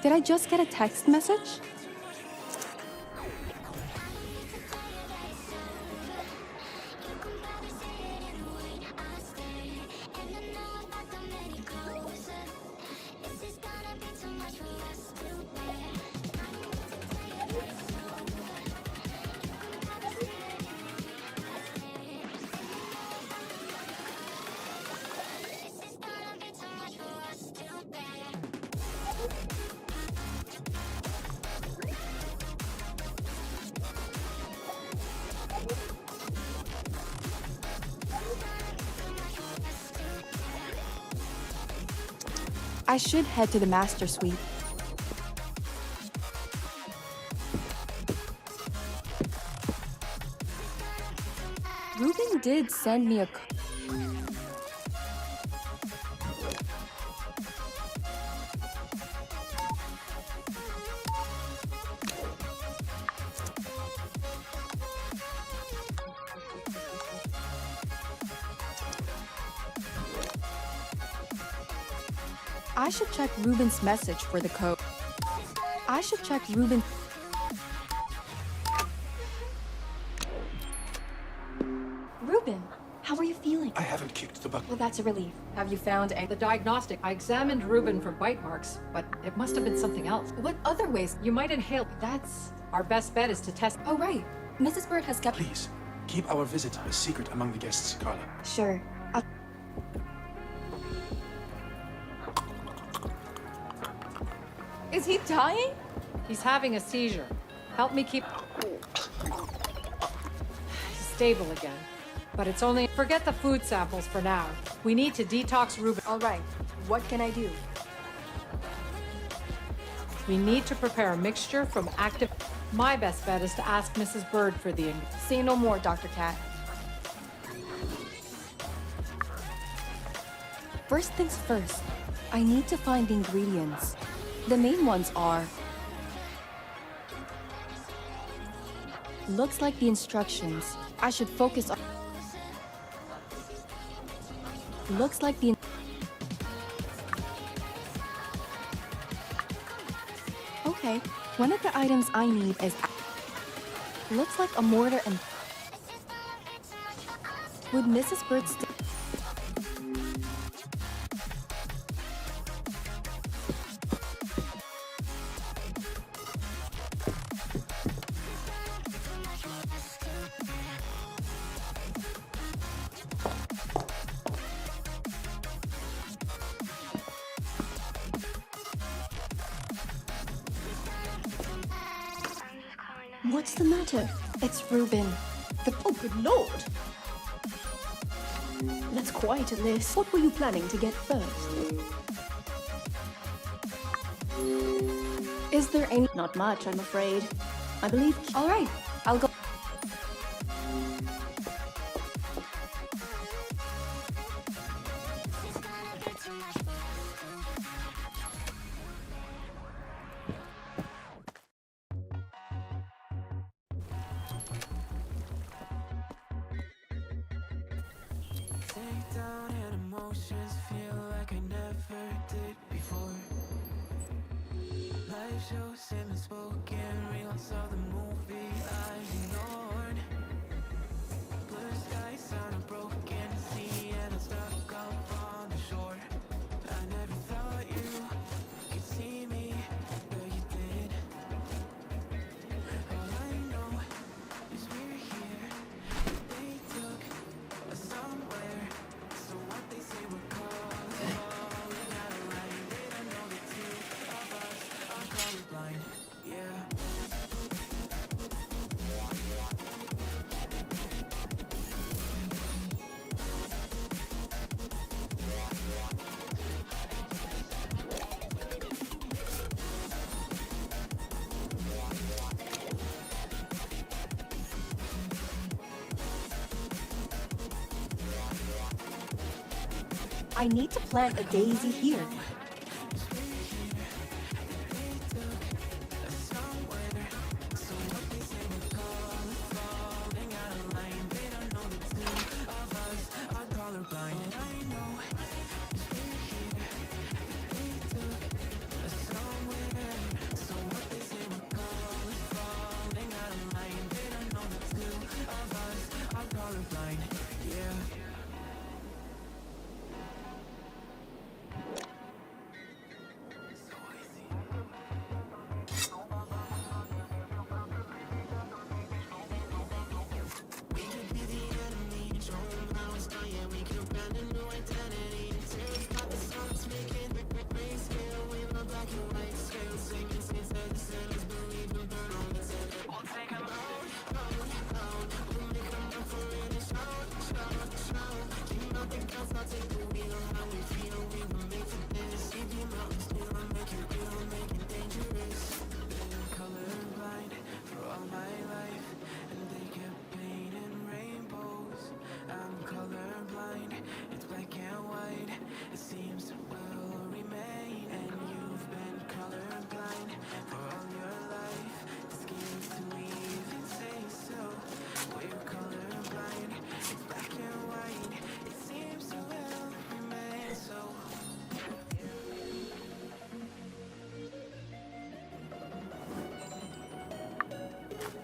Did I just get a text message? I should head to the master suite. Ruben did send me a I should check Ruben's message for the code. I should check Ruben. Ruben, how are you feeling? I haven't kicked the bucket. Well, that's a relief. Have you found The diagnostic. I examined Ruben for bite marks, but it must have been something else. what other ways? You might inhale. That's... Our best bet is to test. Oh, right. Mrs. Bird has kept... Please, keep our visit a secret among the guests, Carla. Sure. Is he dying? He's having a seizure. Help me keep stable again. But it's only... Forget the food samples for now. We need to detox Ruben. All right. What can I do? We need to prepare a mixture from active... My best bet is to ask Mrs. Bird for the... Say no more, Dr. Cat. First things first, I need to find the ingredients. The main ones are... Looks like the instructions. I should focus on... Looks like the... Okay, one of the items I need is... Looks like a mortar and... Would Mrs. Bird still... What's the matter? It's Ruben. Oh, good lord! That's quite a list. What were you planning to get first? Is there any... Not much, I'm afraid. I believe... All right, I'll go... Down and emotions feel like I never did before. Life shows him unspoken reels of the movie I ignored. Blue skies on a broken sea and I'm stuck up on the shore. I never thought you could see me, but you did. All I know is we're here. They took us somewhere. So what they say we're calling out of line. They don't know the two of us are colorblind. Yeah. I need to plant a daisy here.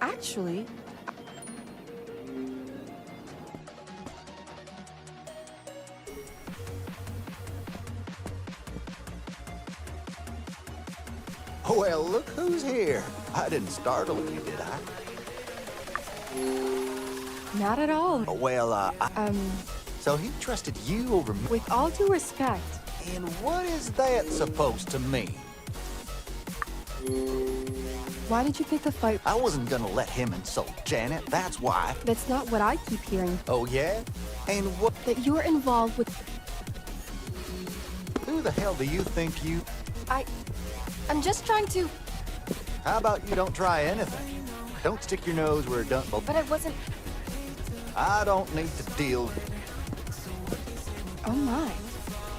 Actually, Well, look who's here. I didn't startle you, did I? not at all. Well, so he trusted you over me. With all due respect, And what is that supposed to mean? why did you pick the fight? I wasn't gonna let him insult Janet, that's why. That's not what I keep hearing. Oh, yeah? And what? That you're involved with... Who the hell do you think you... I'm just trying to... How about you don't try anything? Don't stick your nose where it don't belong. But I wasn't... I don't need to deal... Oh my.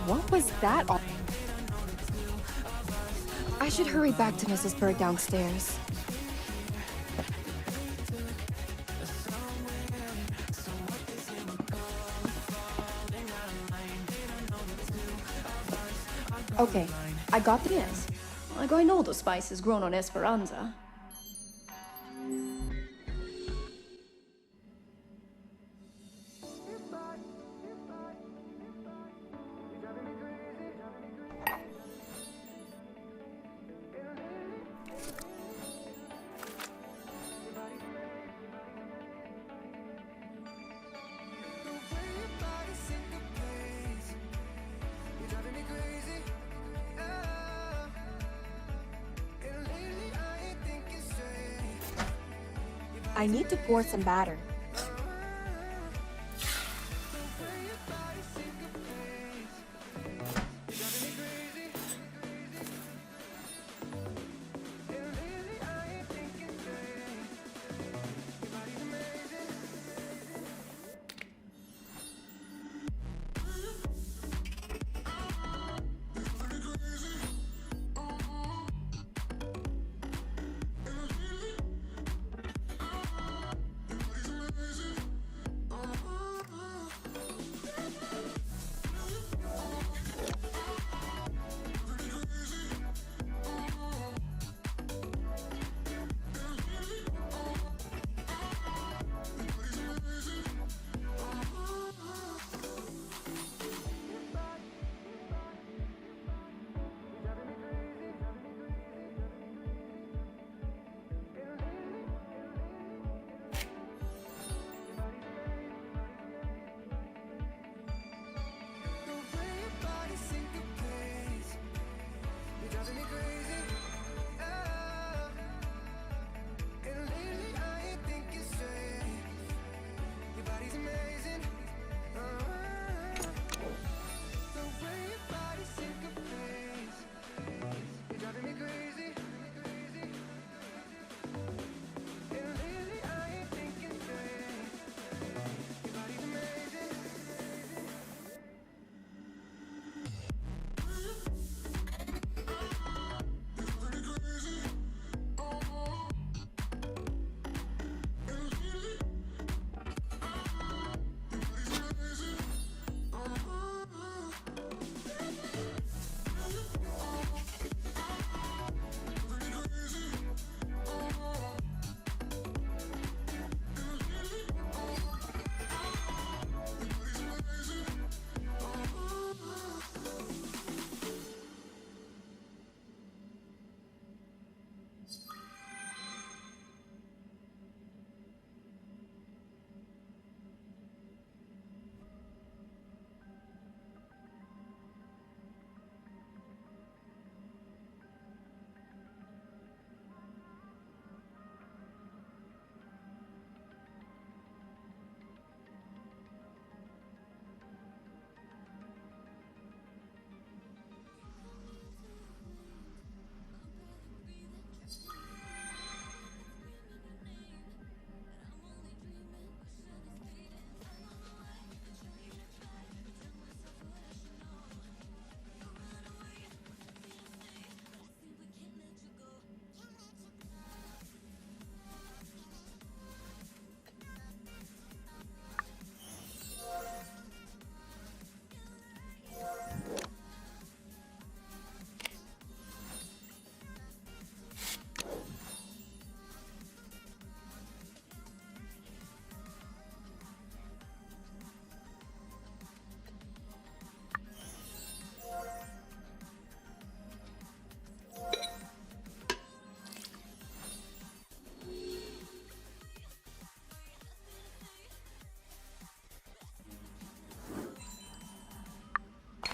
What was that all... I should hurry back to Mrs. Bird downstairs. Okay, I got the... Yes. Like I know the spice is grown on Esperanza. I need to pour some batter.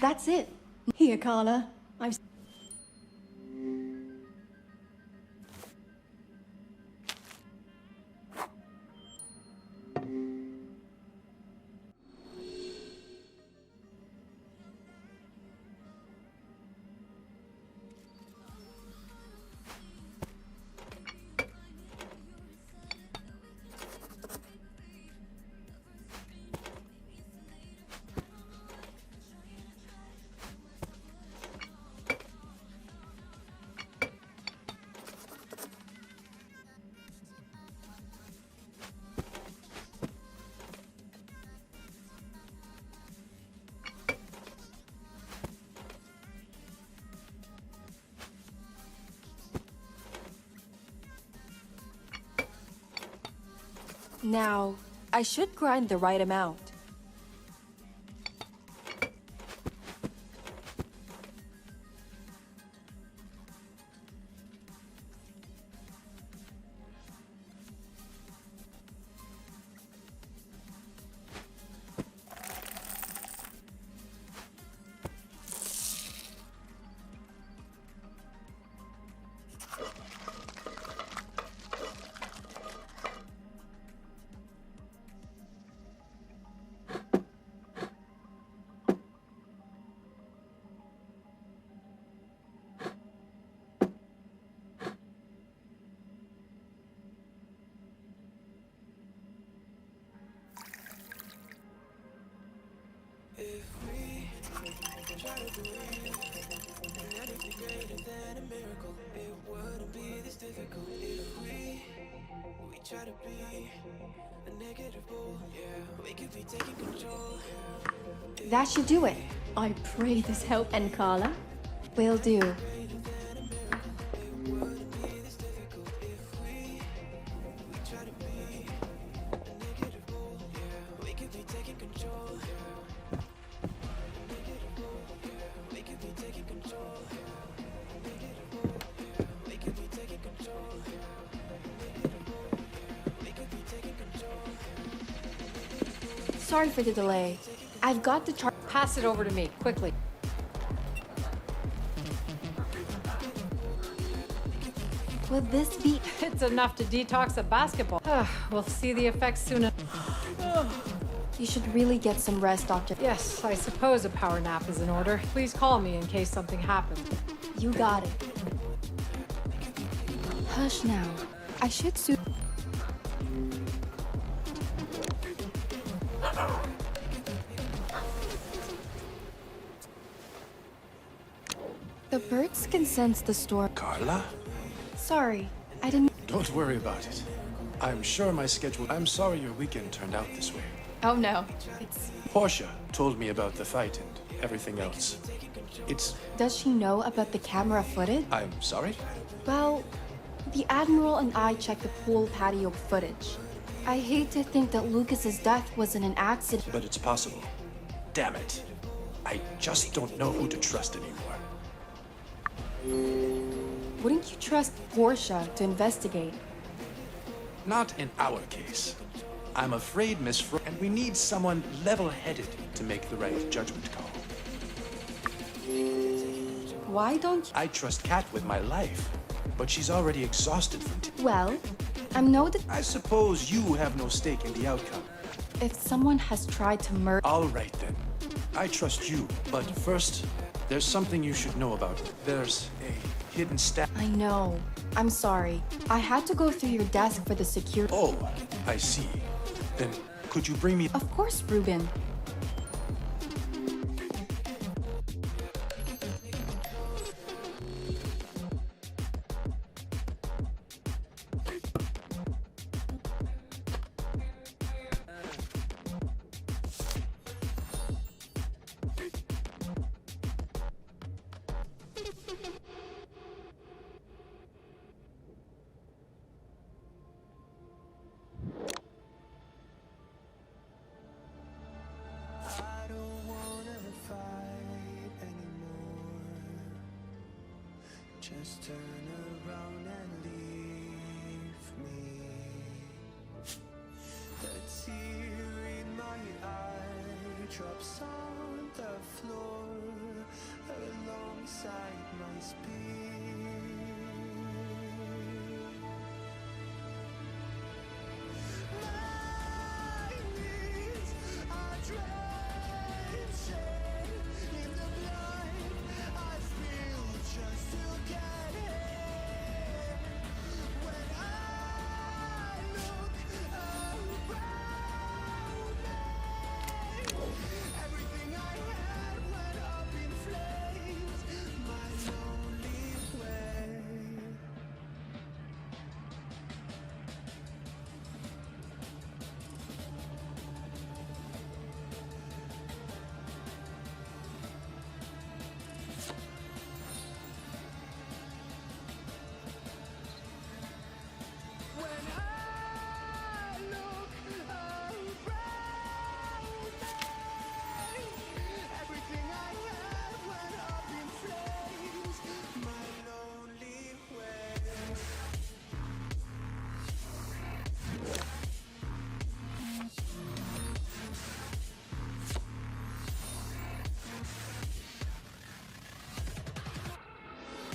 That's it. Here, Carla. I've... Now, I should grind the right amount. That should do it. I pray this help. And Carla? Will do. Sorry for the delay. I've got the chart. Pass it over to me, quickly. Will this be? It's enough to detox a basketball. We'll see the effects soon. You should really get some rest, Doctor. Yes, I suppose a power nap is in order. Please call me in case something happens. You got it. Hush now. I should soon. The birds can sense the storm. Carla? Sorry, I didn't. Don't worry about it. I'm sure my schedule... I'm sorry your weekend turned out this way. Oh no, it's. Portia told me about the fight and everything else. It's... Does she know about the camera footage? I'm sorry? Well, the Admiral and I checked the pool patio footage. I hate to think that Lucas's death wasn't an accident. But it's possible. Damn it. I just don't know who to trust anymore. Wouldn't you trust Portia to investigate? Not in our case. I'm afraid, Miss and we need someone level-headed to make the right judgment call. Why don't you? I trust Kat with my life, but she's already exhausted from Well, I'm no that I suppose you have no stake in the outcome. if someone has tried to murder. All right, then. I trust you, but first, there's something you should know about it. There's a hidden stash. I know. I'm sorry. I had to go through your desk for the security. Oh, I see. Then could you bring me... Of course, Ruben. Just turn around and leave me. The tear in my eye drops on the floor.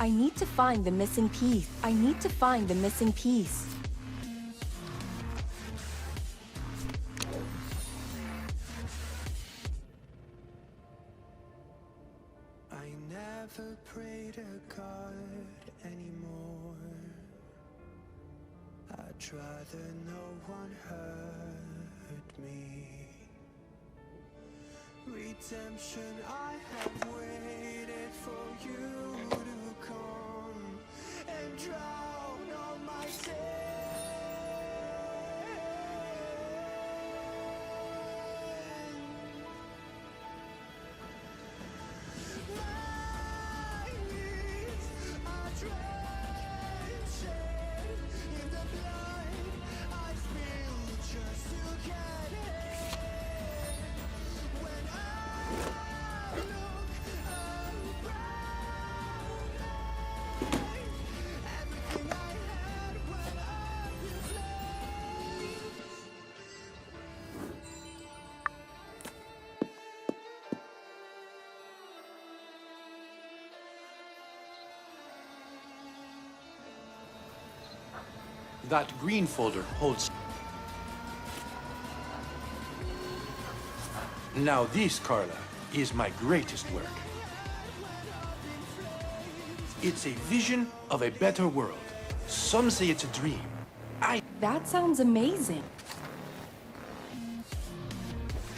I need to find the missing piece. I need to find the missing piece. I never pray to God anymore. I'd rather no one hurt me. Redemption, I have waited for you to come and drown all my That green folder holds... Now this, Carla, is my greatest work. It's a vision of a better world. Some say it's a dream. That sounds amazing.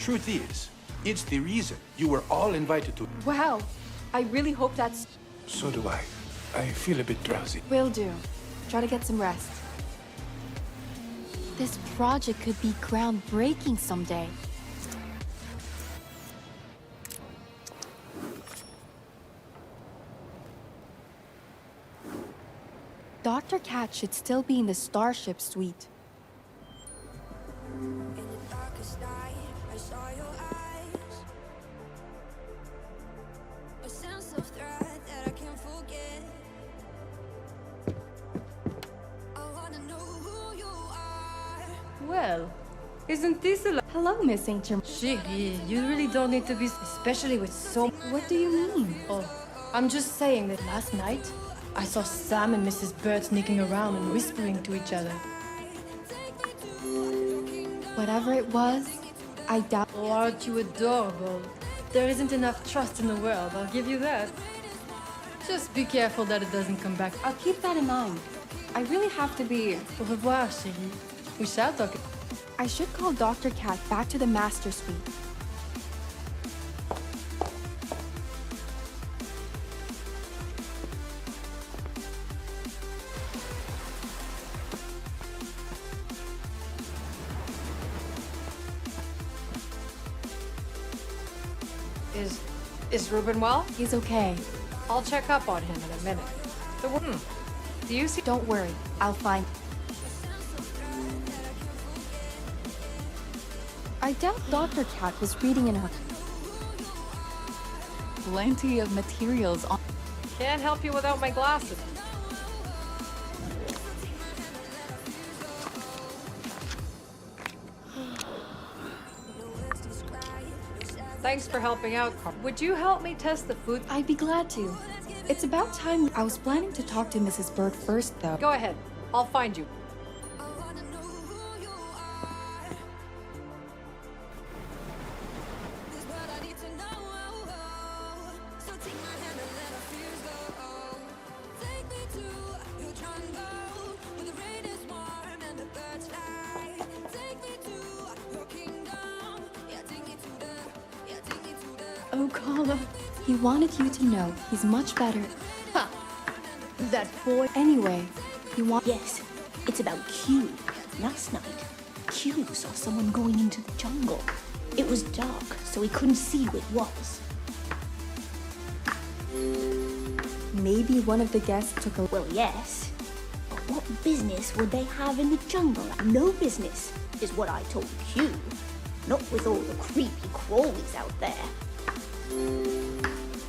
Truth is, it's the reason you were all invited to... Wow. I really hope that's... So do I. I feel a bit drowsy. Will do. Try to get some rest. This project could be groundbreaking someday. Dr. Cat should still be in the Starship suite. In the darkest night, I saw your eyes. A sense of threat that I can't forget. I wanna know who you are. Well, isn't this a... Hello, Miss Saint Germain. Shiggy, you really don't need to be... Especially with so... What do you mean? Oh, I'm just saying that last night, I saw Sam and Mrs. Bird sneaking around and whispering to each other. Whatever it was, I doubt... Oh, aren't you adorable? There isn't enough trust in the world, I'll give you that. Just be careful that it doesn't come back. I'll keep that in mind. I really have to be... Au revoir, chérie. We shall talk. I should call Dr. Cat back to the Master Suite. Is Ruben well? He's okay. I'll check up on him in a minute. Do you see? Don't worry. I'll find... I doubt Dr. Cat was reading in her... Plenty of materials on... Can't help you without my glasses. Thanks for helping out, Carl. Would you help me test the food? I'd be glad to. It's about time. I was planning to talk to Mrs. Bird first, though. Go ahead. I'll find you. I wanna know who you are. This what I need to know. So take my hand and let our fears go. Take me to your jungle where the rain is warm and the birds fly. Take me to your kingdom. Yeah, take me to the. Yeah, take me to the. Oh, Carla. He wanted you to know he's much better. Ha! That boy. Anyway, he want... Yes, it's about Q. Last night, Q saw someone going into the jungle. It was dark, so he couldn't see who it was. Maybe one of the guests took a... Well, yes. But what business would they have in the jungle? No business, is what I told Q. Not with all the creepy crawlies out there.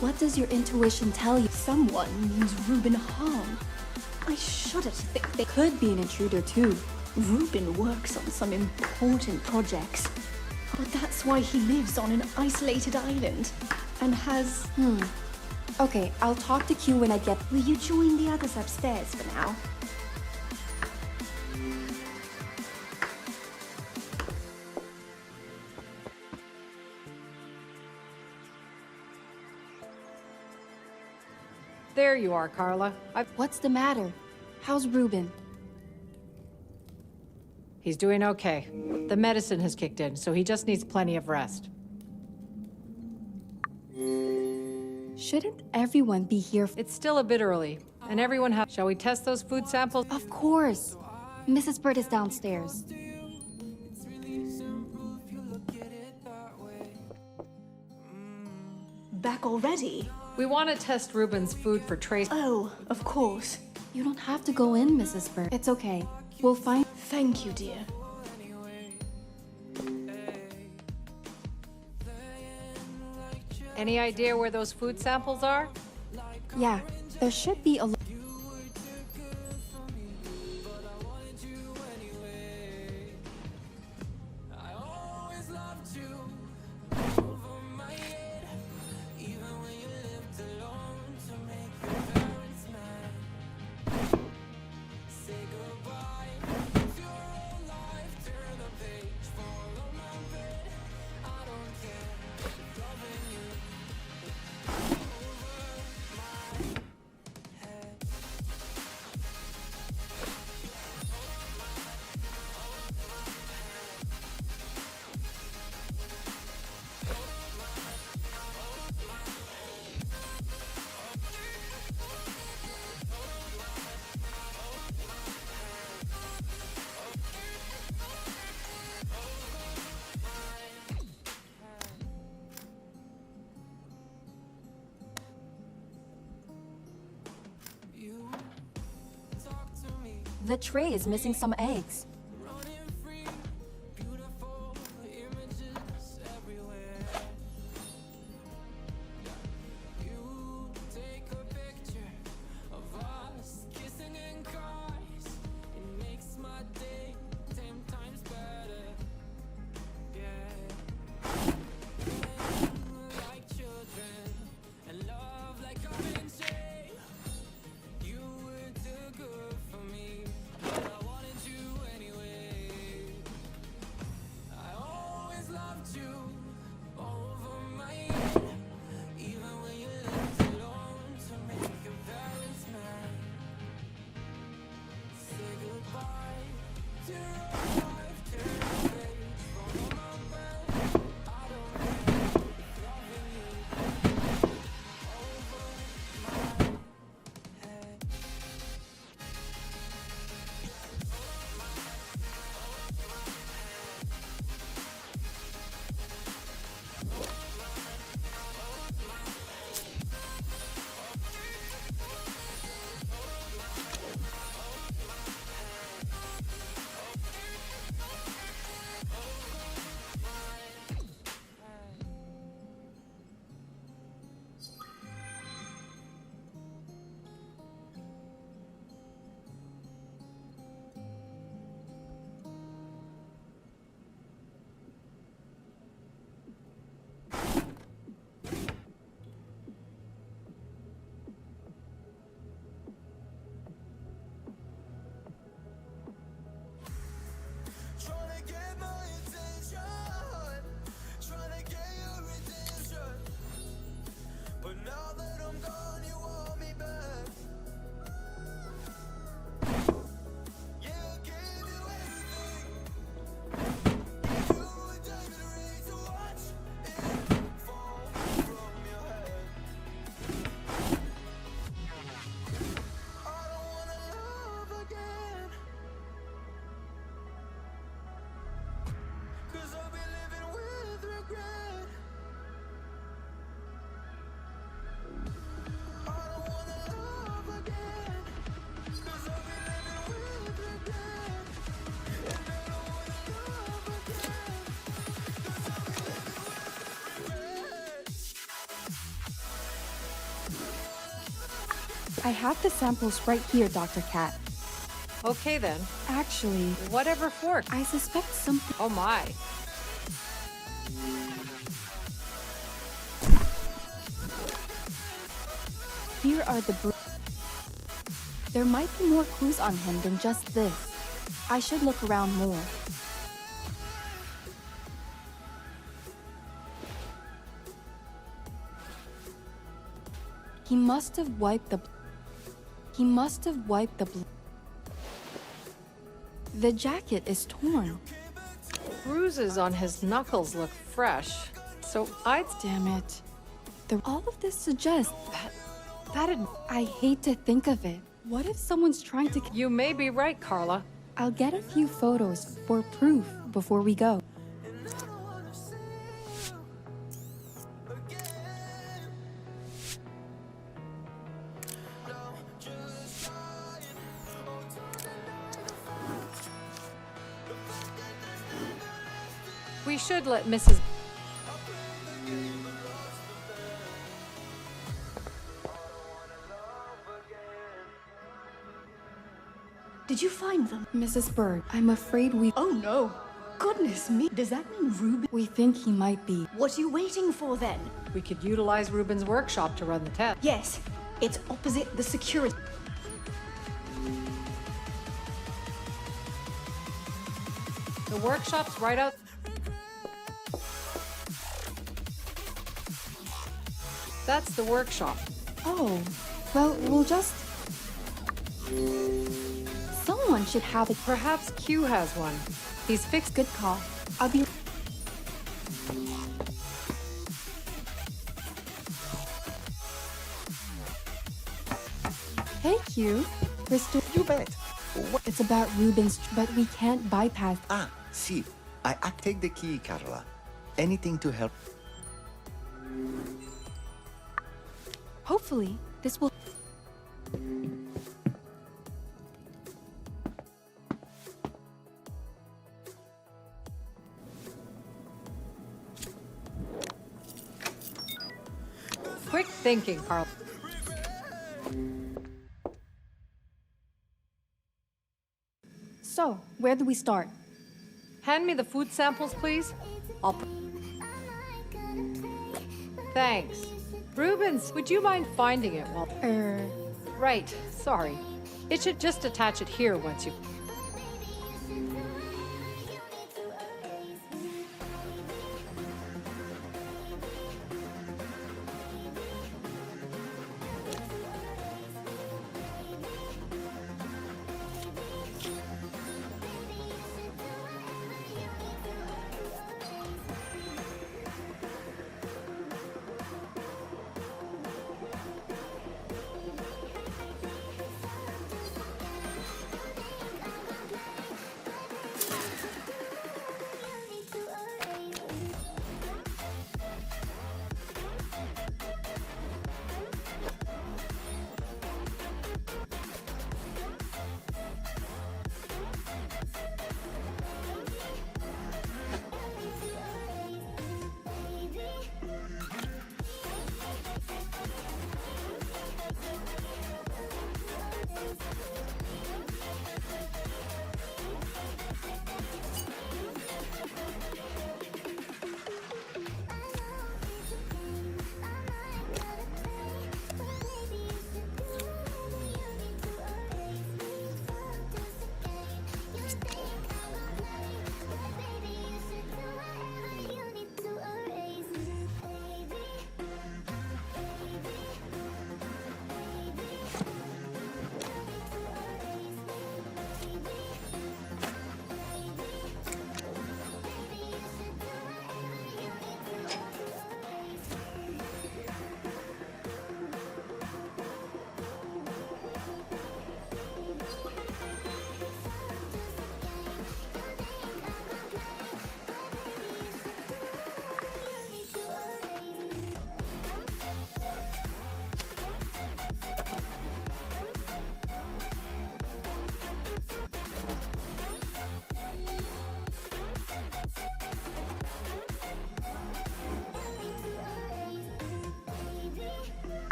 What does your intuition tell you? Someone means Ruben harm. I shudder to think they Could be an intruder, too. Ruben works on some important projects. But that's why he lives on an isolated island and has... Okay, I'll talk to Q when I get... Will you join the others upstairs for now? There you are, Carla. What's the matter? How's Ruben? He's doing okay. The medicine has kicked in, so he just needs plenty of rest. Shouldn't everyone be here? It's still a bit early, and everyone has... Shall we test those food samples? Of course. Mrs. Bird is downstairs. Back already? We want to test Ruben's food for trace... Oh, of course. You don't have to go in, Mrs. Bird. It's okay. We'll find... Thank you, dear. Any idea where those food samples are? Yeah, there should be a... The tray is missing some eggs. I have the samples right here, Dr. Cat. Okay then. Actually, Whatever for. I suspect something... Oh my. Here are the There might be more clues on him than just this. I should look around more. He must have wiped the... He must have wiped the... The jacket is torn. Bruises on his knuckles look fresh. So Damn it. All of this suggests I hate to think of it. What if someone's trying to... You may be right, Carla. I'll get a few photos for proof before we go. We should let Mrs. Did you find them? Mrs. Bird, I'm afraid we... Oh no! Goodness me! Does that mean Ruben? We think he might be. What are you waiting for then? We could utilize Ruben's workshop to run the test. Yes, it's opposite the security. The workshop's right out. That's the workshop. Oh, well, we'll just... Someone should have it. Perhaps Q has one. He's fixed. Good call. I'll be... Hey, Q. Crystal, You bet. What? it's about Ruben's, but we can't bypass... Ah, see. I take the key, Carla. Anything to help. Hopefully, this will... Quick thinking, Carl. So, where do we start? Hand me the food samples, please. Thanks. Rubens, would you mind finding it while... Right, sorry. It should just attach it here once you...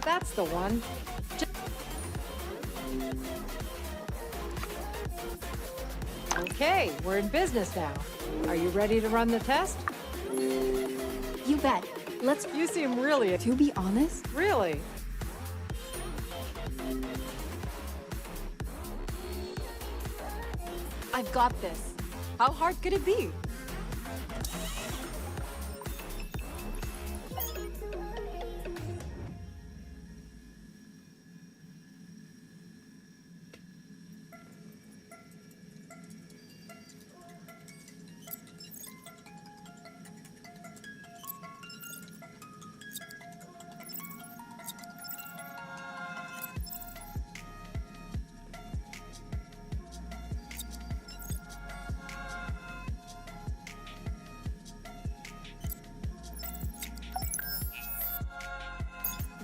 That's the one. Okay, we're in business now. Are you ready to run the test? You bet. Let's... You seem really... To be honest, Really? got this. How hard could it be?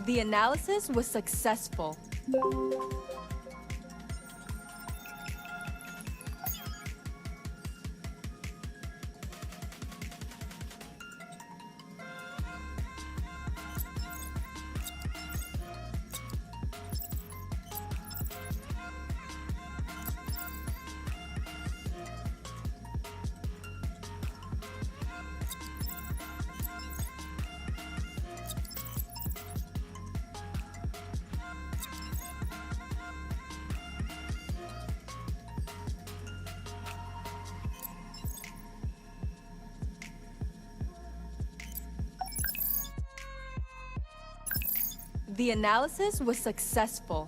The analysis was successful. The analysis was successful.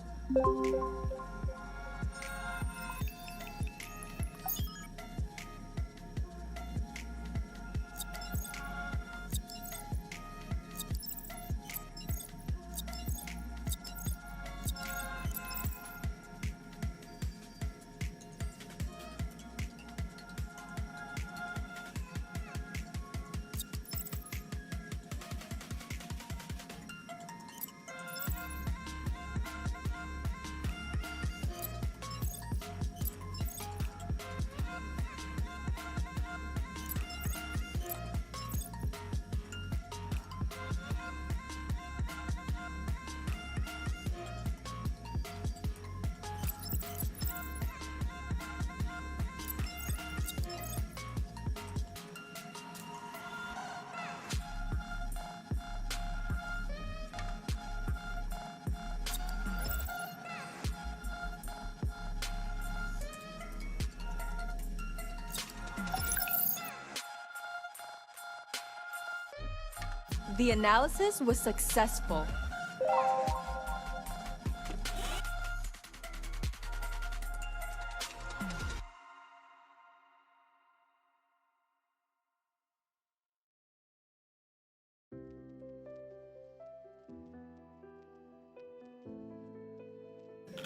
The analysis was successful.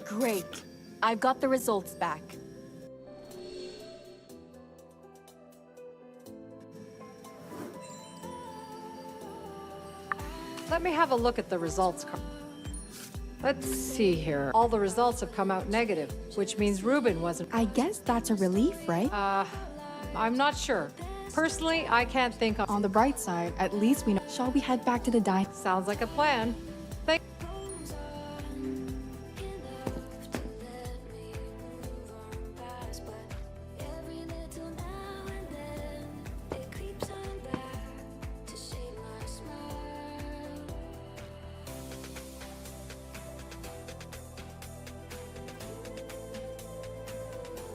Great. I've got the results back. Let me have a look at the results card. Let's see here. All the results have come out negative, which means Ruben wasn't. I guess that's a relief, right? I'm not sure. Personally, I can't think of. On the bright side, at least we know. Shall we head back to the diner? Sounds like a plan. Thank.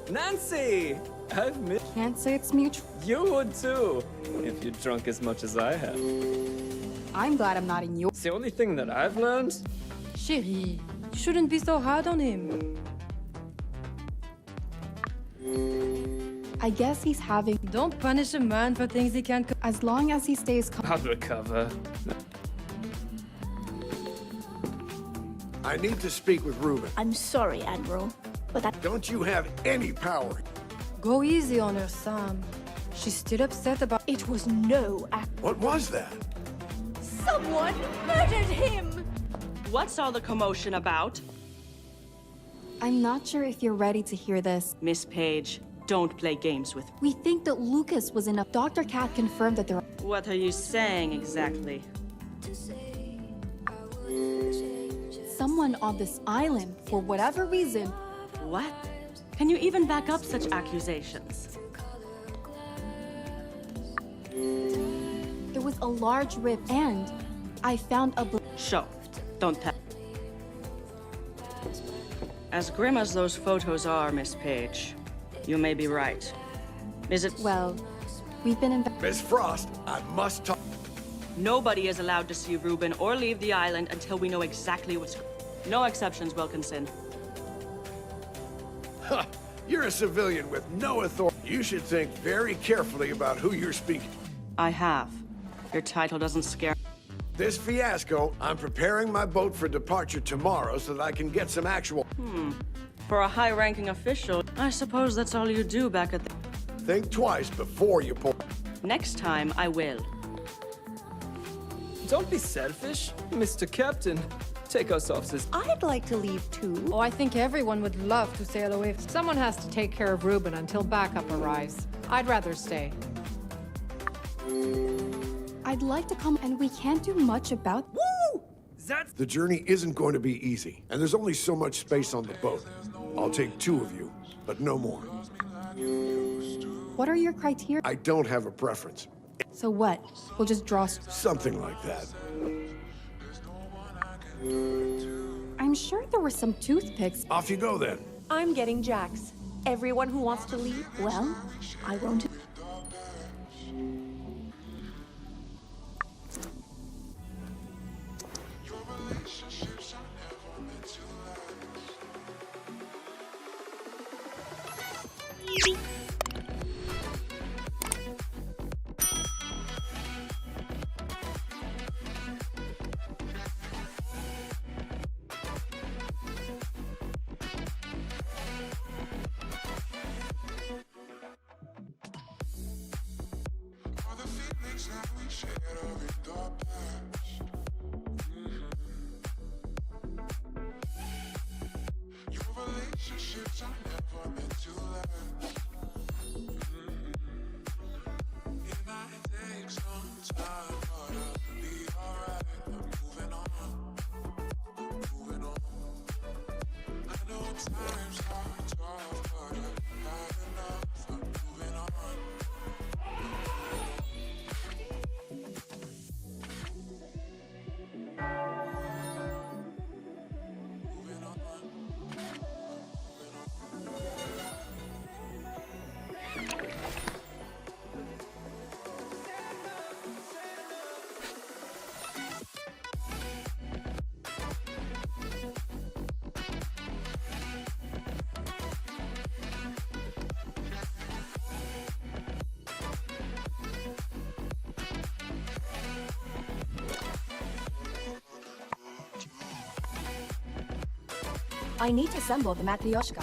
Nancy! I've missed Can't say it's mutual. you would too, if you drunk as much as I have. I'm glad I'm not in your. It's the only thing that I've learned. Chérie, you shouldn't be so hard on him. I guess he's having. Don't punish a man for things he can't. As long as he stays calm. I'll recover. I need to speak with Ruben. I'm sorry, Admiral, but that. Don't you have any power? Go easy on her, Sam. She's still upset about. It was no act. What was that? Someone murdered him! What's all the commotion about? I'm not sure if you're ready to hear this. Miss Page, don't play games with me. We think that Lucas was in a. Dr. Cat confirmed that there. What are you saying exactly? Someone on this island, for whatever reason. What? Can you even back up such accusations? There was a large rip, and I found a. Show. Don't tell. As grim as those photos are, Miss Page, You may be right. Is it? Well, we've been in... Miss Frost, I must talk. Nobody is allowed to see Reuben or leave the island until we know exactly what's... No exceptions, Wilkinson. Huh, you're a civilian with no authority. You should think very carefully about who you're speaking. I have. Your title doesn't scare... This fiasco, I'm preparing my boat for departure tomorrow so that I can get some actual... For a high-ranking official, I suppose that's all you do back at the... Think twice before you pull... Next time, I will. Don't be selfish, Mr. Captain. Take us off this. I'd like to leave too. Oh, I think everyone would love to sail away. Someone has to take care of Reuben until backup arrives. I'd rather stay. I'd like to come, and we can't do much about... Woo! The journey isn't going to be easy, and there's only so much space on the boat. I'll take 2 of you, but no more. What are your criteria? I don't have a preference. So what? We'll just draw... Something like that. I'm sure there were some toothpicks. Off you go, then. I'm getting Jax. Everyone who wants to leave, well, I won't... I need to assemble the matryoshka.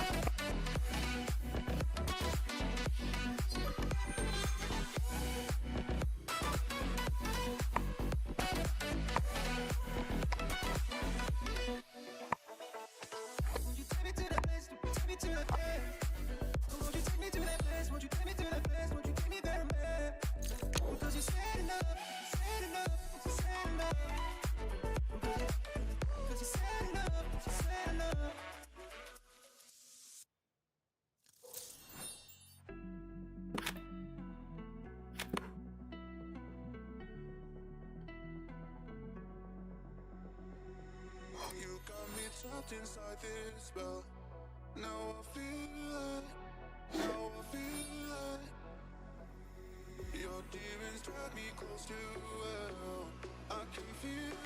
You got me trapped inside this spell. Now I feel it. Now I feel it. Your demons drag me close to hell. I can feel it.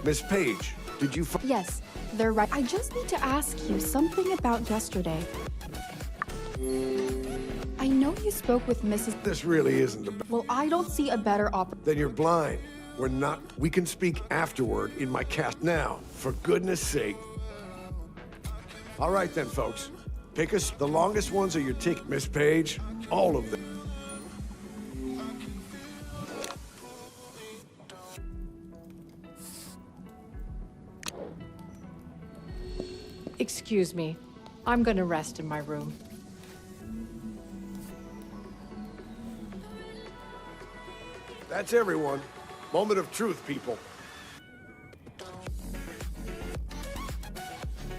Miss Page, did you Yes, they're right. I just need to ask you something about yesterday. I know you spoke with Mrs. This really isn't the Well, I don't see a better Then you're blind. We're not. We can speak afterward in my cast now, for goodness sake. All right then, folks. Pick us. The longest ones are your ticket, Miss Page. All of them. Excuse me. I'm gonna rest in my room. That's everyone. Moment of truth, people.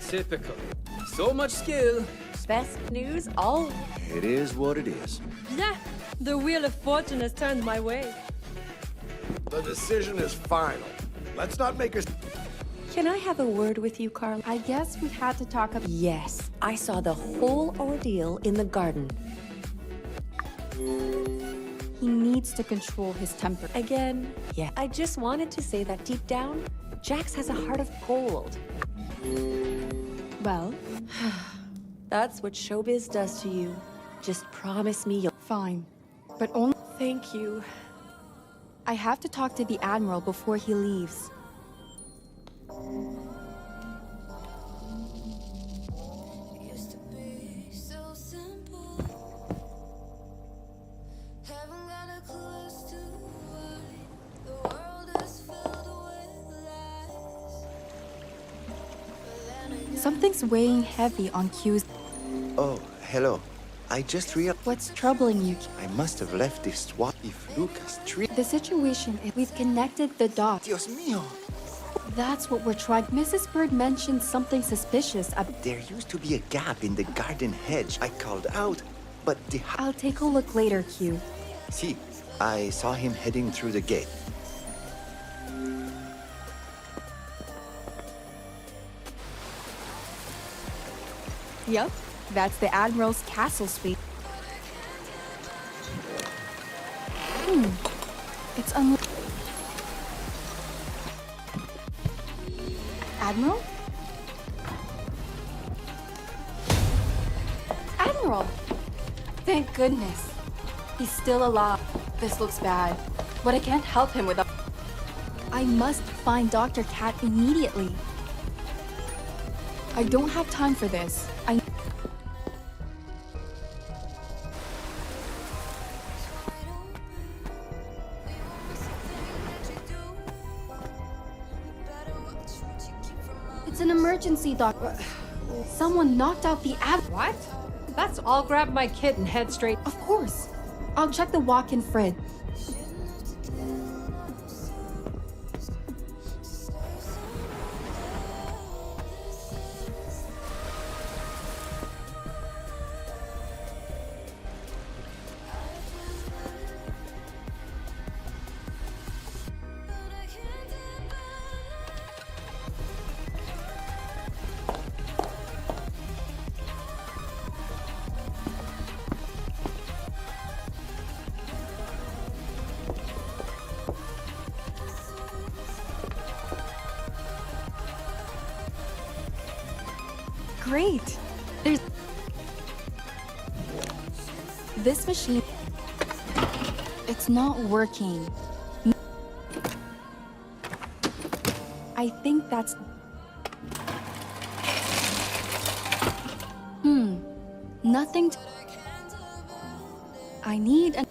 Typical. So much skill. Best news all. It is what it is. Yeah, the wheel of fortune has turned my way. The decision is final. Let's not make us. Can I have a word with you, Carl? I guess we had to talk about. Yes, I saw the whole ordeal in the garden. He needs to control his temper. Again, yeah. I just wanted to say that deep down, Jax has a heart of gold. Well, that's what showbiz does to you. Just promise me you'll... Fine, but only... Thank you. I have to talk to the Admiral before he leaves. Used to be so simple. Haven't got a clue as to why the world is filled with lies. Something's weighing heavy on Q's. Oh, hello. I just realized What's troubling you? I must have left this swap. If Lucas treat... The situation is we've connected the dots. Dios mío! That's what we're trying. Mrs. Bird mentioned something suspicious. There used to be a gap in the garden hedge. I called out, but the... I'll take a look later, Q. See, I saw him heading through the gate. Yep, that's the Admiral's castle suite. It's Admiral? Admiral! Thank goodness. He's still alive. This looks bad, but I can't help him without... I must find Dr. Cat immediately. I don't have time for this. It's an emergency, Doctor. Someone knocked out the What? Let's all grab my kit and head straight. Of course. I'll check the walk-in fridge. Great. There's... This machine... It's not working. I think that's... Nothing to... I need an...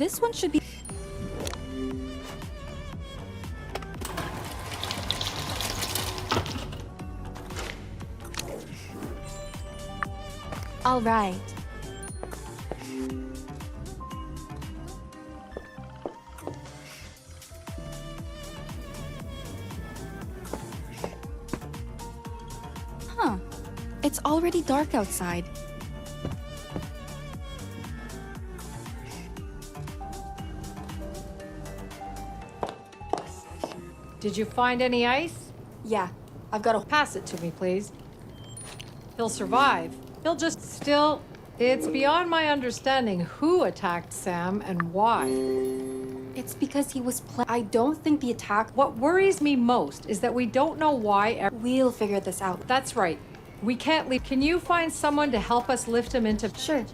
This one should be... All right. Huh. It's already dark outside. Did you find any ice? Yeah, I've got to... Pass it to me, please. He'll survive. He'll just still... It's beyond my understanding who attacked Sam and why. It's because he was I don't think the attack... What worries me most is that we don't know why... We'll figure this out. That's right. We can't leave. Can you find someone to help us lift him into... Sure.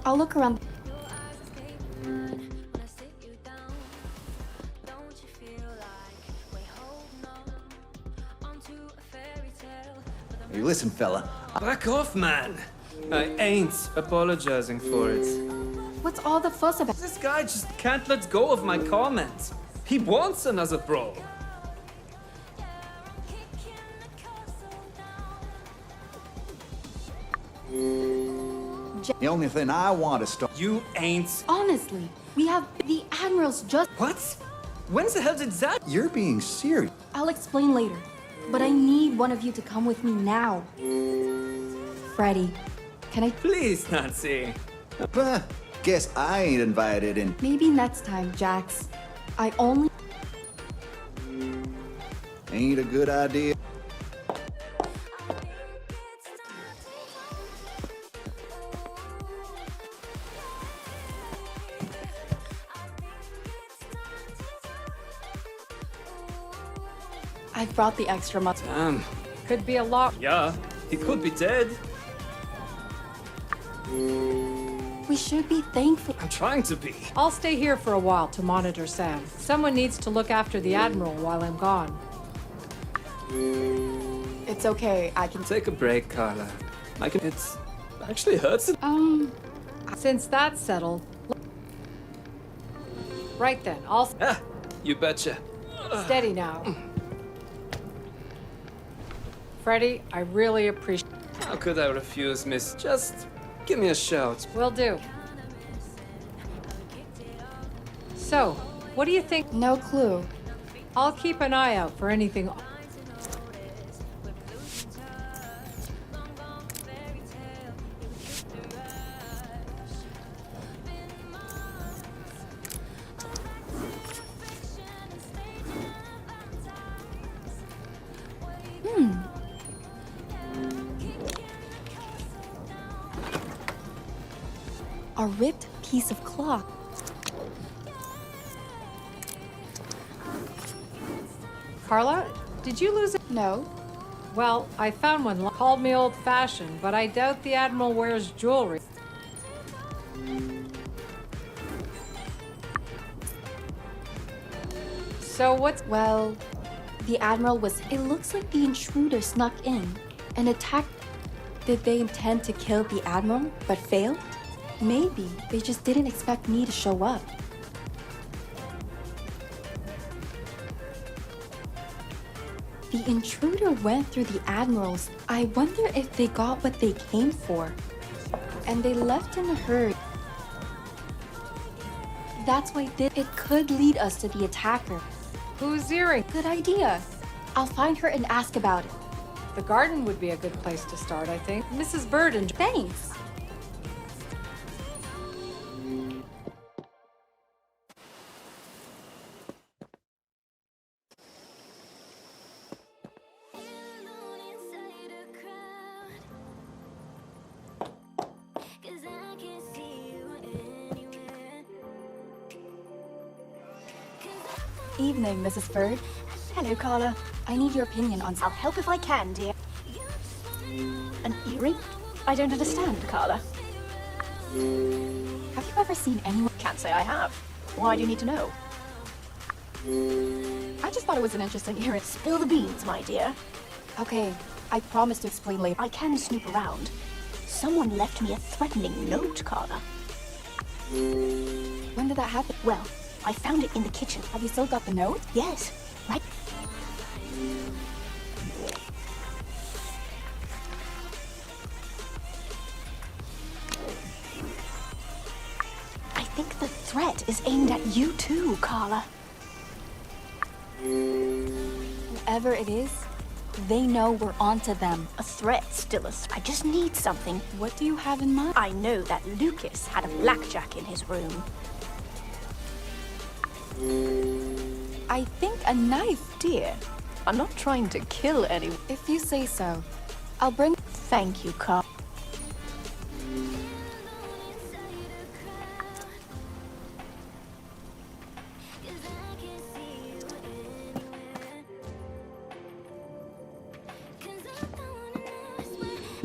I'll look around. Hey, listen, fella. Back off, man. I ain't apologizing for it. What's all the fuss about? This guy just can't let go of my comments. He wants another brawl. The only thing I want to start... You ain't... Honestly, we have... The Admiral's just... What? When the hell did that... You're being serious. I'll explain later. But I need one of you to come with me now. Freddy, can I... Please, Nancy. Guess I ain't invited in. Maybe next time, Jax. I only... Ain't a good idea. I brought the extra money. Damn. Could be a lot. Yeah, he could be dead. We should be thankful. I'm trying to be. I'll stay here for a while to monitor Sam. Someone needs to look after the Admiral while I'm gone. It's okay, I can... Take a break, Carla. It actually hurts. Since that's settled... Right then, I'll... Ah, you betcha. Steady now. Freddy, I really appreciate... How could I refuse, miss? Just give me a shout. Will do. So, what do you think? No clue. I'll keep an eye out for anything... A ripped piece of cloth. Carla, did you lose it? No. Well, I found one. Called me old-fashioned, but I doubt the Admiral wears jewelry. So what's... Well, the Admiral was... It looks like the intruder snuck in and attacked... Did they intend to kill the Admiral, but failed? Maybe they just didn't expect me to show up. The intruder went through the Admirals. I wonder if they got what they came for. And they left in a hurry. That's why it could lead us to the attacker. Who's earring? Good idea. I'll find her and ask about it. The garden would be a good place to start, I think. Mrs. Burden. Thanks. Evening, Mrs. Bird. Hello, Carla. I need your opinion on... I'll help if I can, dear. An earring? I don't understand, Carla. Have you ever seen anyone... Can't say I have. Why do you need to know? I just thought it was an interesting earring. Spill the beans, my dear. Okay, I promise to explain later. I can snoop around. Someone left me a threatening note, Carla. When did that happen? Well, I found it in the kitchen. Have you still got the note? Yes, right. I think the threat is aimed at you too, Carla. Whoever it is, they know we're onto them. A threat, still I just need something. What do you have in mind? I know that Lucas had a blackjack in his room. I think a knife. Dear, I'm not trying to kill anyone. If you say so. I'll bring... Thank you, Carl.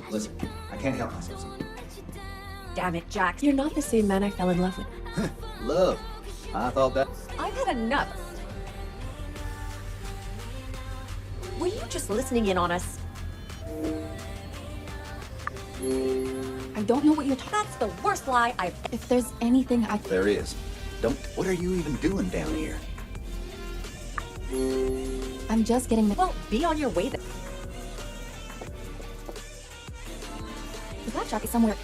Listen, I can't help myself. Damn it, Jack. You're not the same man I fell in love with. Love. I thought that... I've had enough. Were you just listening in on us? I don't know what you're talking... That's the worst lie I've... If there's anything I... There is. Don't... What are you even doing down here? I'm just getting the... Well, be on your way then. The blackjack is somewhere...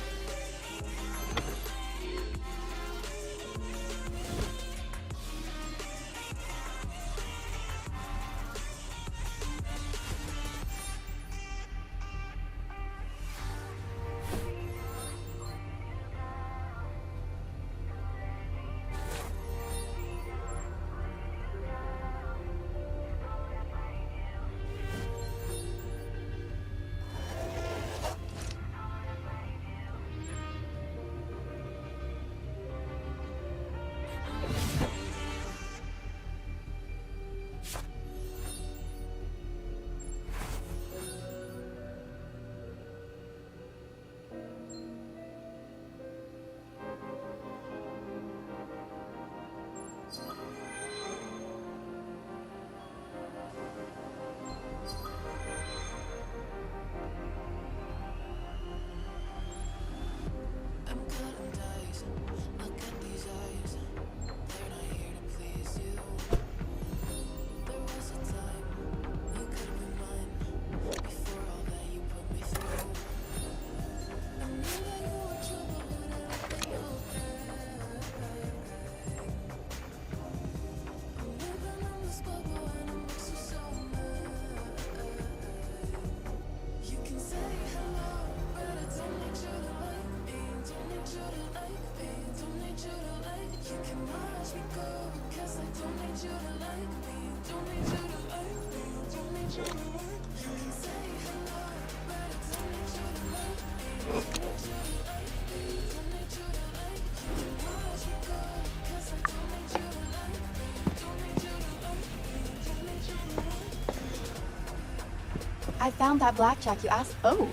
I found that blackjack you asked. Oh,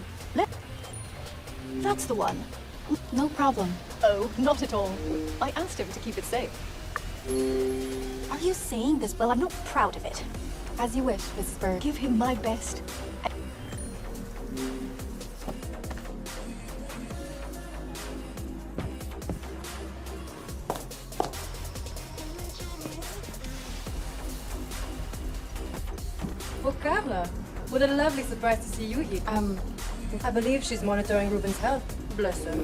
that's the one. No problem. Oh, not at all. I asked him to keep it safe. Are you saying this? Well, I'm not proud of it. As you wish, Mrs. Bird. Give him my best. Well, Carla, what a lovely surprise to see you here. I believe she's monitoring Ruben's health. Bless her.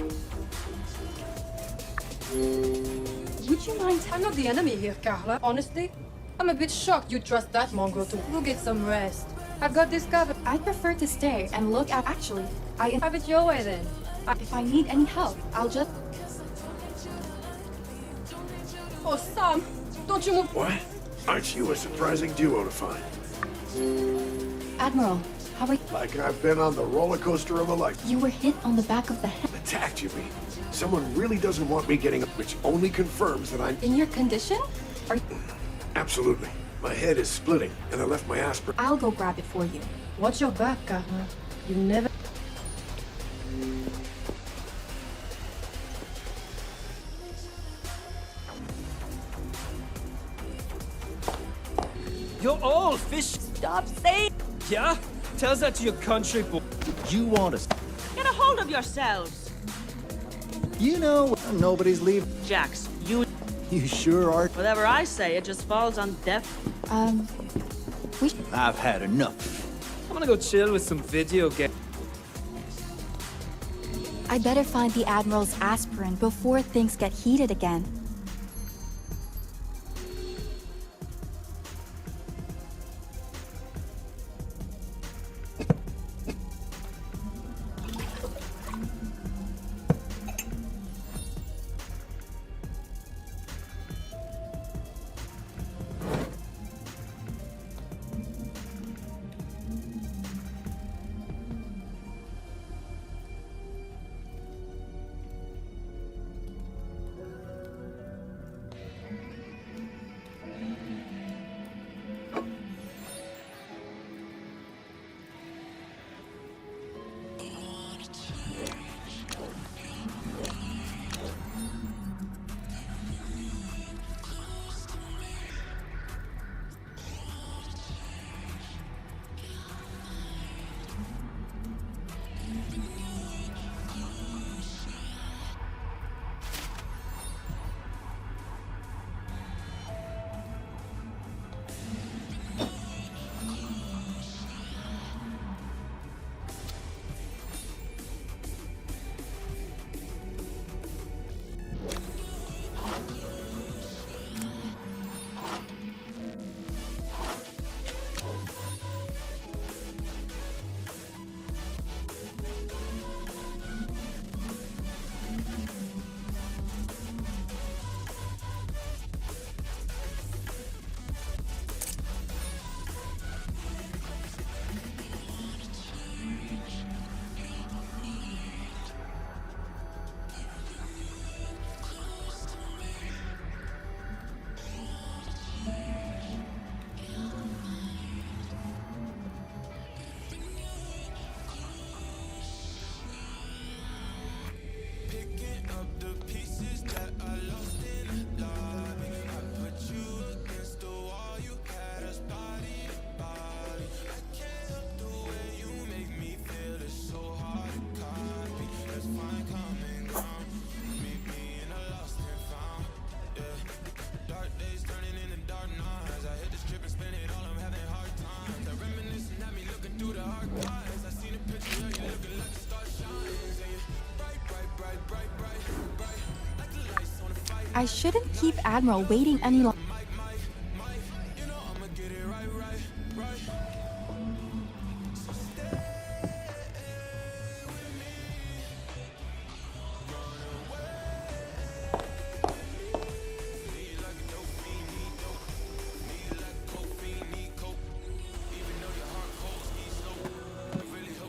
Would you mind? I'm not the enemy here, Carla. Honestly, I'm a bit shocked you trust that mongrel to go get some rest. I've got this covered. I'd prefer to stay and look at... Actually, Have it your way then. if I need any help, I'll just... Oh, Sam, don't you move. What? Aren't you a surprising duo to find? Admiral, how are you? Like I've been on the roller coaster of a life. You were hit on the back of the head. Attacked, you mean? Someone really doesn't want me getting up, which only confirms that I'm... In your condition? Are you... Absolutely. My head is splitting, and I left my aspirin. I'll go grab it for you. Watch your back, Carla. You never... You're all fish. Stop saying... Yeah? Tell that to your country boy. You want us... Get a hold of yourselves. You know, nobody's leaving. Jax, you... You sure are. Whatever I say, it just falls on deaf... I've had enough. I'm gonna go chill with some video games. I better find the Admiral's aspirin before things get heated again. I shouldn't keep Admiral waiting any longer.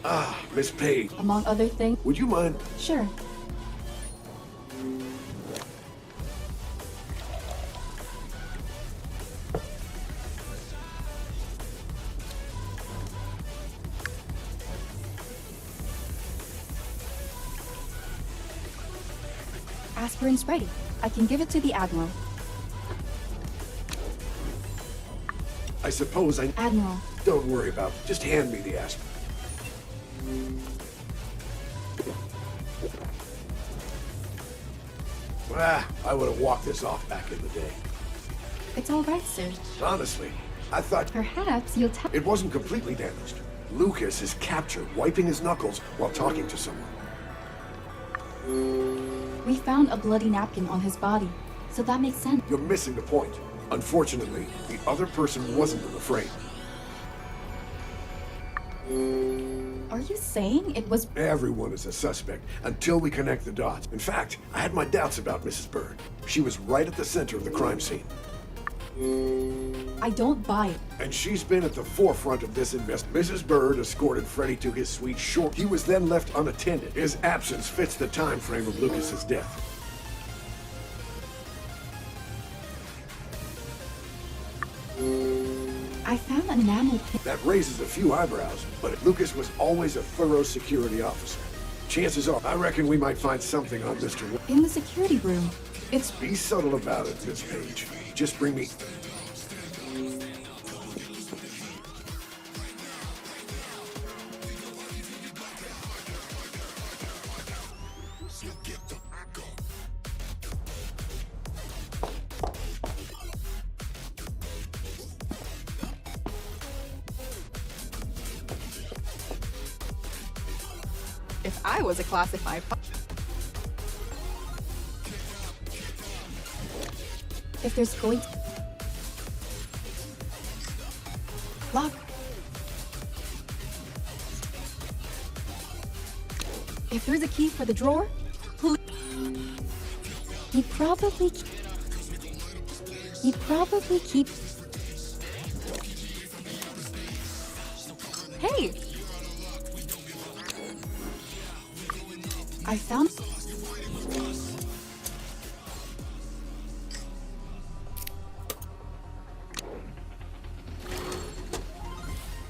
Ah, Miss Page. Among other things. Would you mind? Sure. Aspirin's ready. I can give it to the Admiral. I suppose I... Admiral. Don't worry about it. Just hand me the aspirin. I would have walked this off back in the day. It's all right, sir. Honestly, I thought... Perhaps you'll tell... It wasn't completely damaged. Lucas is captured, wiping his knuckles while talking to someone. We found a bloody napkin on his body, so that makes sense. You're missing the point. Unfortunately, the other person wasn't in the frame. Are you saying it was... Everyone is a suspect until we connect the dots. In fact, I had my doubts about Mrs. Bird. She was right at the center of the crime scene. I don't buy it. And she's been at the forefront of this invest. Mrs. Bird escorted Freddy to his suite short. He was then left unattended. His absence fits the time frame of Lucas's death. I found an enamel pin. That raises a few eyebrows, but Lucas was always a thorough security officer. Chances are, I reckon we might find something on Mr. In the security room. It's... Be subtle about it, Miss Page. Just bring me... if I was a classified. If there's going to... Lock. If there's a key for the drawer, he'd probably keep... Hey! I found...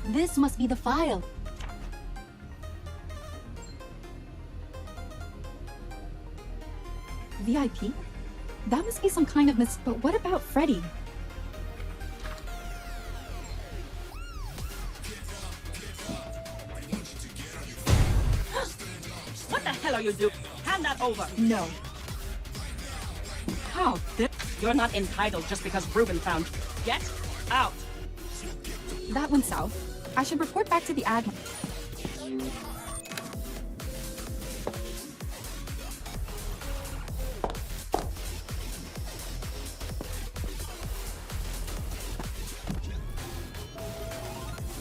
This must be the file. VIP? That must be some kind of but what about Freddy? What the hell are you doing? Hand that over. No. How? You're not entitled just because Ruben found. Get out. That went south. I should report back to the admin.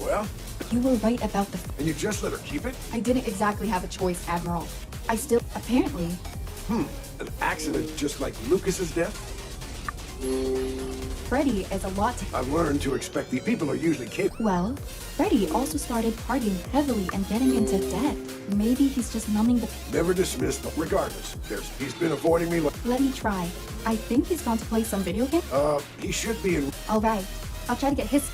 Well? You were right about the... And you just let her keep it? I didn't exactly have a choice, Admiral. I still... Apparently... An accident just like Lucas's death? Freddy is a lot to... I've learned to expect the people are usually capable. Well, Freddy also started partying heavily and getting into debt. Maybe he's just numbing the... Never dismissed, but regardless, he's been avoiding me. Let me try. I think he's gone to play some video game. He should be in... Alright. I'll try to get his...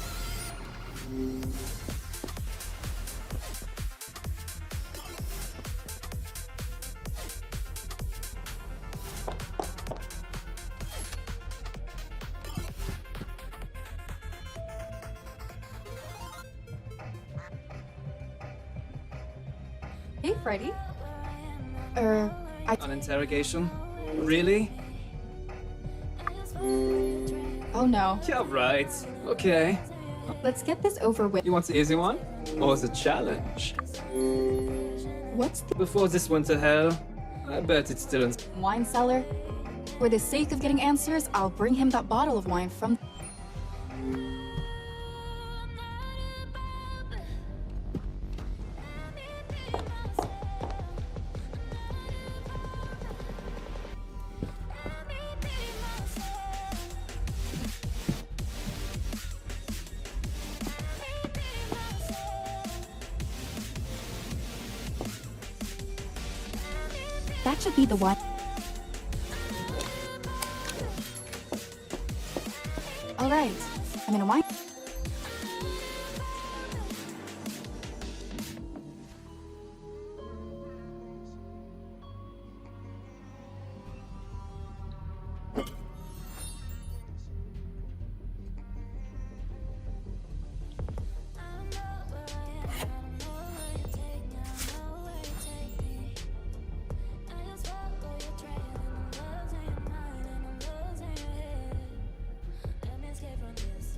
Hey, Freddy. An interrogation? Really? Oh no. Yeah, right. Okay. Let's get this over with. You want the easy one? Or the challenge? What's the... Before this went to hell, I bet it's still in... Wine cellar? For the sake of getting answers, I'll bring him that bottle of wine from... That should be the one. All right, I'm in a wine. Let me escape from this.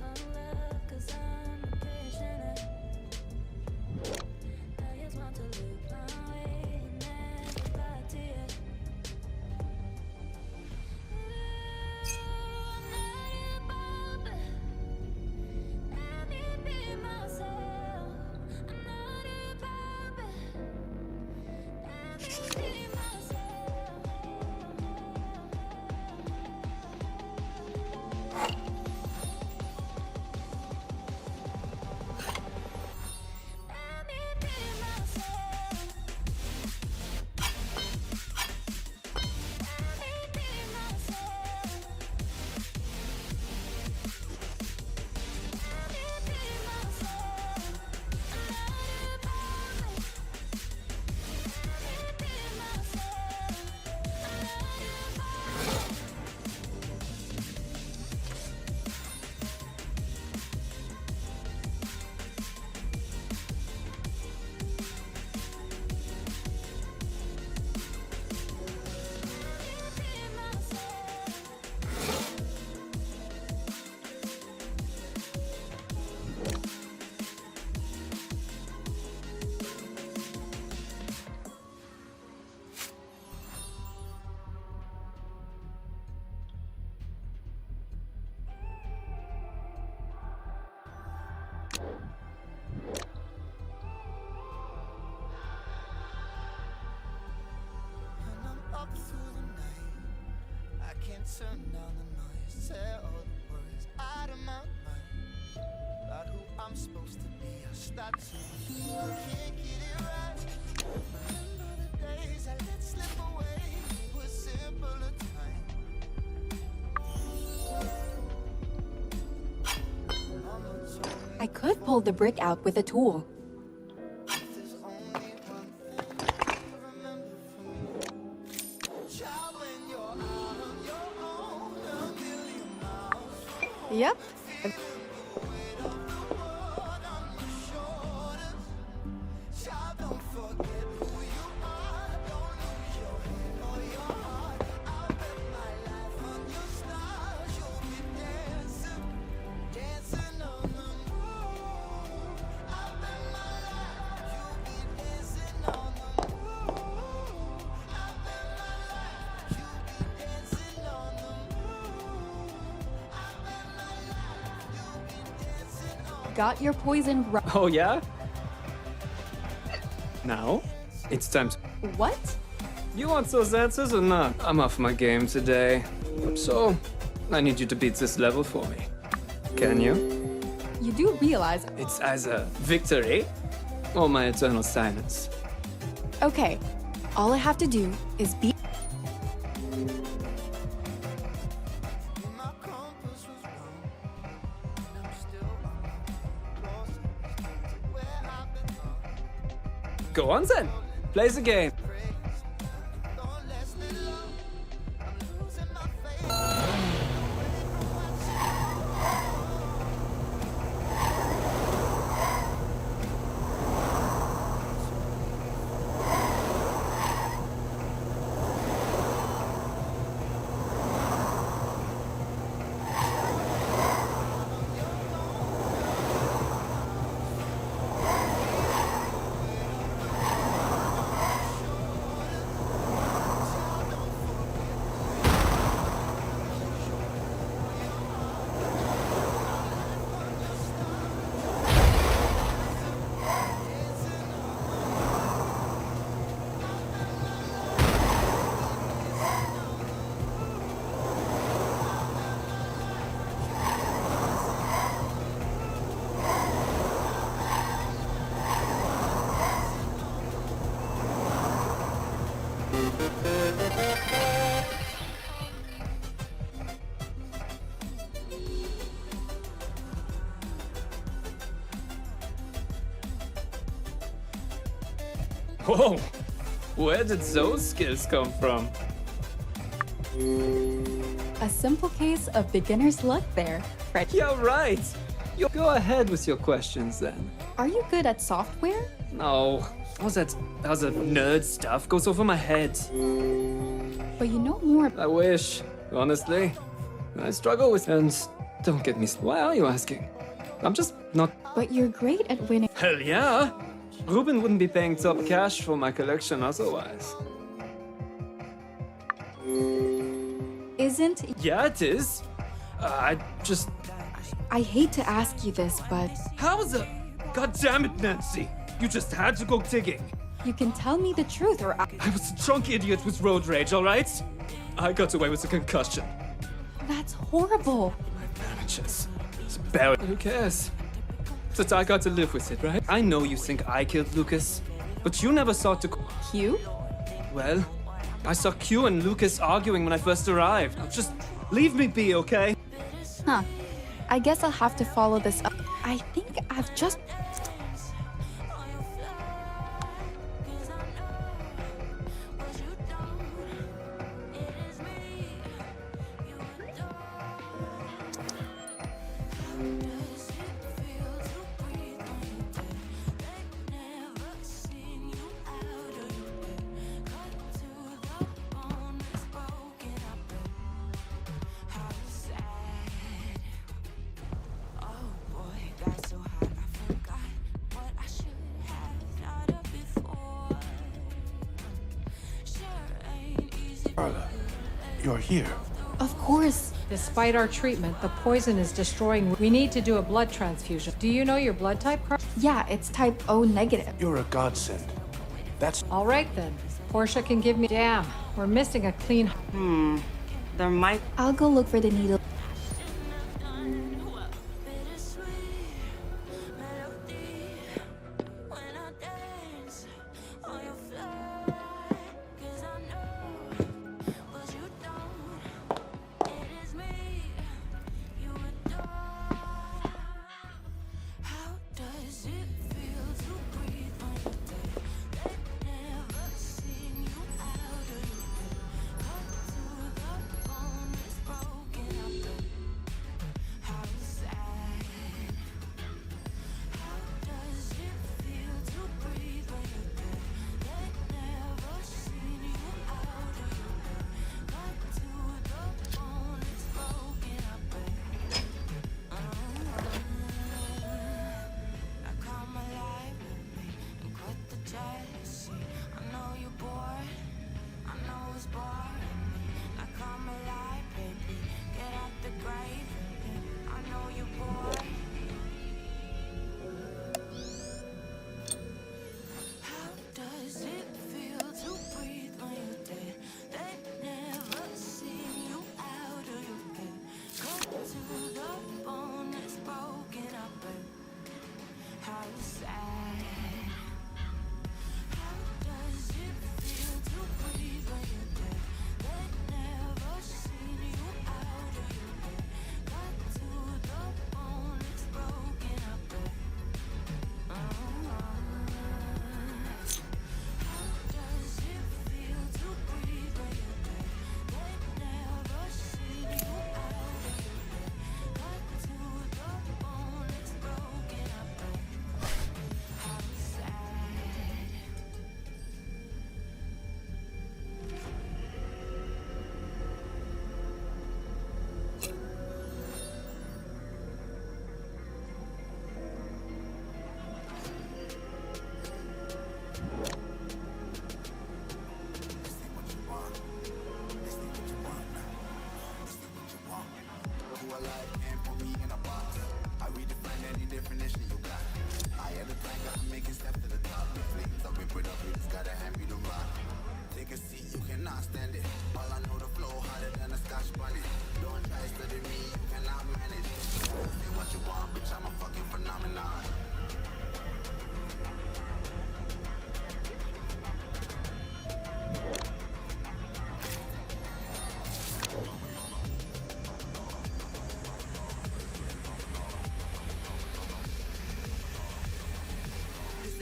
turn down the noise, tear all the worries out of my mind. About who I'm supposed to be, I start to can't get it right. Remember the days I let slip away, was simpler time. I could pull the brick out with a tool. Yep. Got your poison right. Oh, yeah? Now, it's time to... What? You want those answers or not? I'm off my game today. So, I need you to beat this level for me. Can you? You do realize... It's either victory or my eternal silence. Okay, all I have to do is beat... Go on then. Play the game. Whoa! Where did those skills come from? A simple case of beginner's luck there, Fred. Yeah, right! You go ahead with your questions then. Are you good at software? No, all that other nerd stuff goes over my head. But you know more. I wish, honestly. I struggle with... And don't get me... Why are you asking? I'm just not... But you're great at winning. Hell yeah! Ruben wouldn't be paying top cash for my collection otherwise. Isn't... Yeah, it is. I just... I hate to ask you this, but... How is it? God damn it, Nancy! You just had to go digging. You can tell me the truth or I was a drunk idiot with road rage, alright? I got away with a concussion. That's horrible. My managers. It's bad. Who cares? But I got to live with it, right? I know you think I killed Lucas, but you never saw to... Q? Well, I saw Q and Lucas arguing when I first arrived. Now just leave me be, okay? Huh. I guess I'll have to follow this up. I think I've just... You're here. Of course. Despite our treatment, the poison is destroying. We need to do a blood transfusion. Do you know your blood type, Carl? Yeah, it's type O negative. You're a godsend. That's... All right then. Portia can give me... Damn, we're missing a clean... There might. I'll go look for the needle.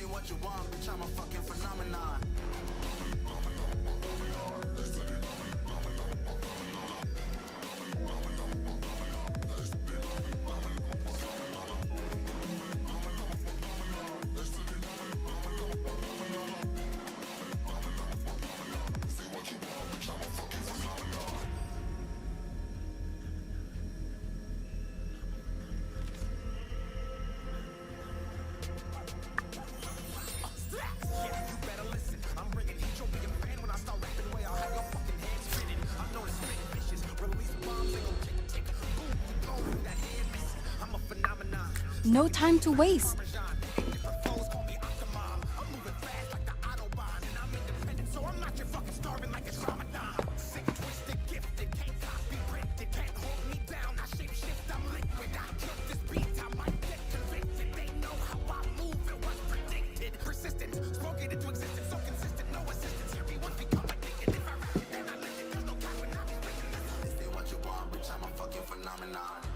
What you want, bitch, I'm a fucking phenomenon. No time to waste. I'm a fucking phenomenon.